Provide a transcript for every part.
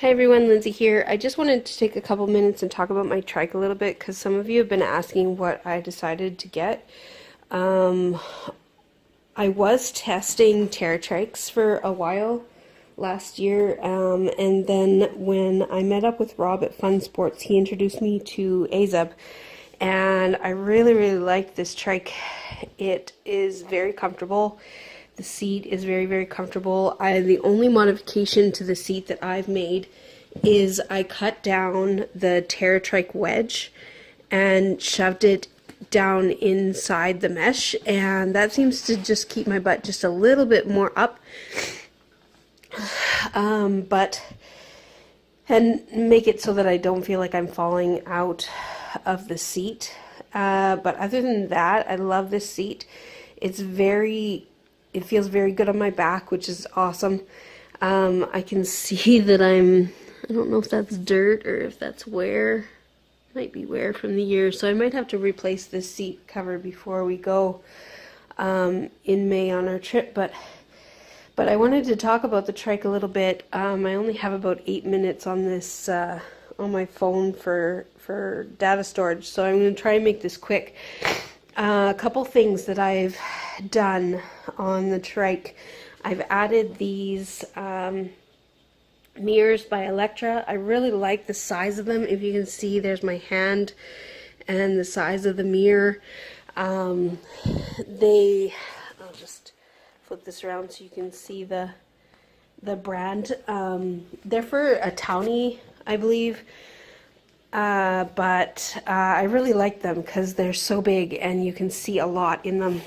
Hi everyone, Lindsay here. I just wanted to take a couple minutes and talk about my trike a little bit because some of you have been asking what I decided to get. Um, I was testing Trikes for a while last year, and then when I met up with Rob at Fun Sports, he introduced me to Azub, and I really liked this trike. It is very comfortable. The seat is very comfortable. The only modification to the seat that I've made is I cut down the Trike wedge and shoved it down inside the mesh, and that seems to just keep my butt just a little bit more up, and make it so that I don't feel like I'm falling out of the seat. But other than that, I love this seat. It feels very good on my back, which is awesome. I can see that I don't know if that's dirt or if that's wear. Might be wear from the year, so I might have to replace this seat cover before we go in May on our trip. But I wanted to talk about the trike a little bit. I only have about 8 minutes on this on my phone for data storage, so I'm going to try and make this quick. A couple things that I've done on the trike. I've added these mirrors by Electra. I really like the size of them. If you can see, there's my hand and the size of the mirror. I'll just flip this around so you can see the brand. They're for a townie, I believe. But I really like them because they're so big and you can see a lot in them.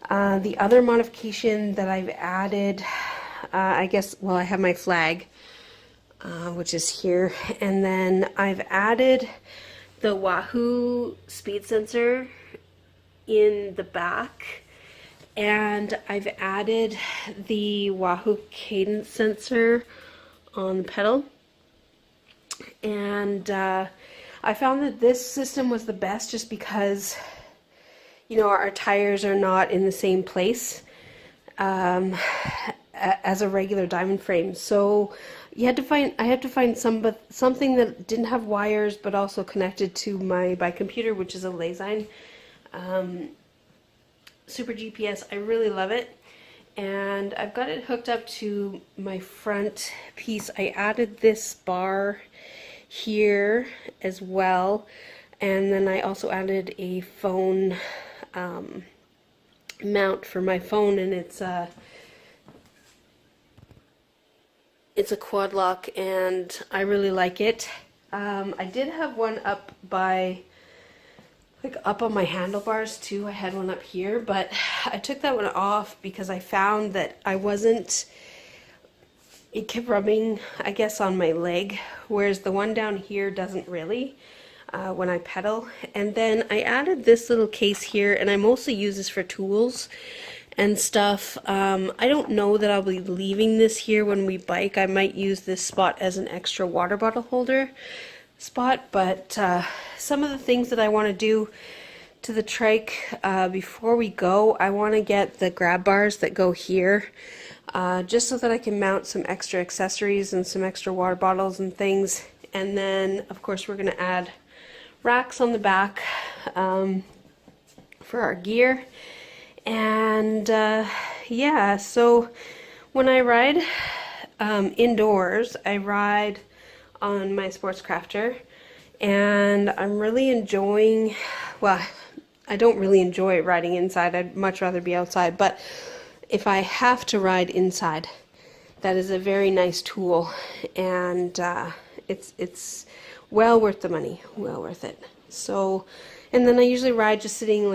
The other modification that I've added, I have my flag, which is here, and then I've added the Wahoo speed sensor in the back, and I've added the Wahoo Cadence sensor on the pedal. And I found that this system was the best just because, you know, our tires are not in the same place as a regular diamond frame. So I had to find something that didn't have wires but also connected to my computer, which is a Lazine Super GPS. I really love it. And I've got it hooked up to my front piece. I added this bar here as well, and then I also added a phone mount for my phone, and it's a Quadlock, and I really like it. I did have one up on my handlebars too. I had one up here, but I took that one off because I found that it kept rubbing, I guess, on my leg, whereas the one down here doesn't really when I pedal. And then I added this little case here, and I mostly use this for tools and stuff. I don't know that I'll be leaving this here when we bike. I might use this spot as an extra water bottle holder spot, but some of the things that I want to do to the trike before we go, I want to get the grab bars that go here, just so that I can mount some extra accessories and some extra water bottles and things. And then of course we're going to add racks on the back for our gear. And yeah, so when I ride indoors, I ride on my sports crafter, and I'm really enjoying, well, I don't really enjoy riding inside. I'd much rather be outside, but if I have to ride inside, that is a very nice tool, and it's well worth the money, well worth it. So, and then I usually ride just sitting,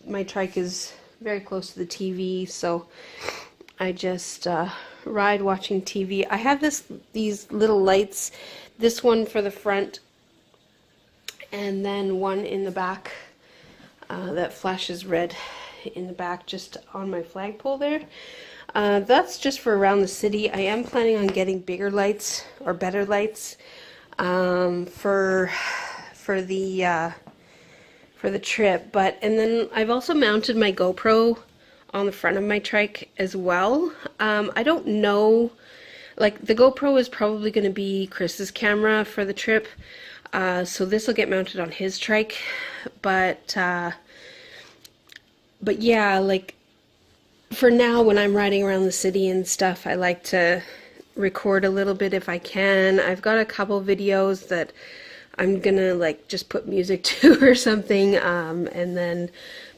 my trike is very close to the TV, so I just ride watching TV. I have these little lights, this one for the front, and then one in the back that flashes red in the back just on my flagpole there. That's just for around the city. I am planning on getting bigger lights or better lights for the trip. And then I've also mounted my GoPro on the front of my trike as well. I don't know like the GoPro is probably going to be Chris's camera for the trip. So this will get mounted on his trike, but yeah, like for now when I'm riding around the city and stuff, I like to record a little bit if I can. I've got a couple videos that I'm gonna like just put music to or something, and then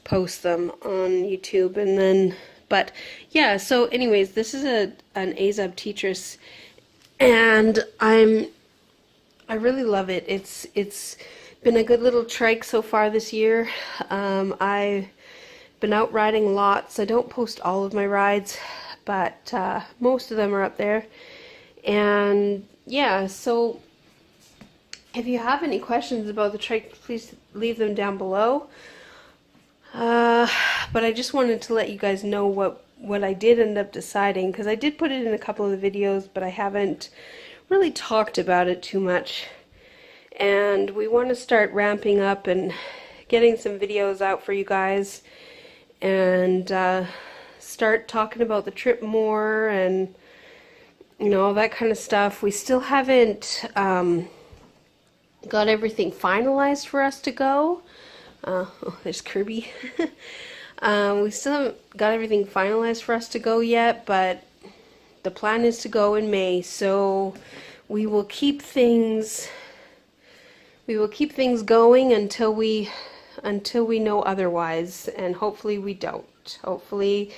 post them on YouTube, and then, but yeah, so anyways, this is an Azub Tetris, and I really love it. It's been a good little trike so far this year. I've been out riding lots. I don't post all of my rides, but most of them are up there. And yeah, so if you have any questions about the trike, please leave them down below. But I just wanted to let you guys know what I did end up deciding, because I did put it in a couple of the videos, but I haven't really talked about it too much. And we want to start ramping up and getting some videos out for you guys, and start talking about the trip more, and you know, all that kind of stuff. We still haven't got everything finalized for us to go. Oh, there's Kirby. We still haven't got everything finalized for us to go yet, but the plan is to go in May, so we will keep things going until we know otherwise, and hopefully we don't. Hopefully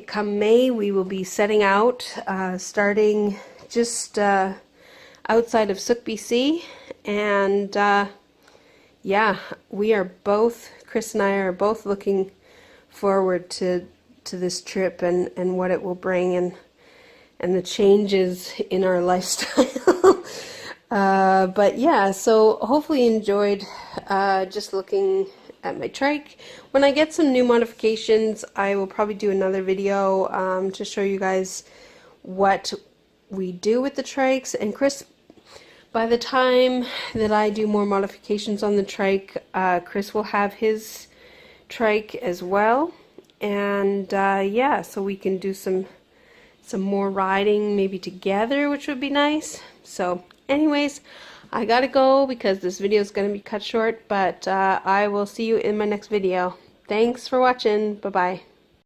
come May we will be setting out, starting just outside of Sook, BC, and yeah, Chris and I are both looking forward to this trip and what it will bring, and the changes in our lifestyle. But yeah, so hopefully you enjoyed just looking at my trike. When I get some new modifications, I will probably do another video to show you guys what we do with the trikes. And Chris, by the time that I do more modifications on the trike, Chris will have his trike as well. And yeah, so we can do some more riding maybe together, which would be nice. So anyways, I gotta go because this video is gonna be cut short, but I will see you in my next video. Thanks for watching. Bye bye.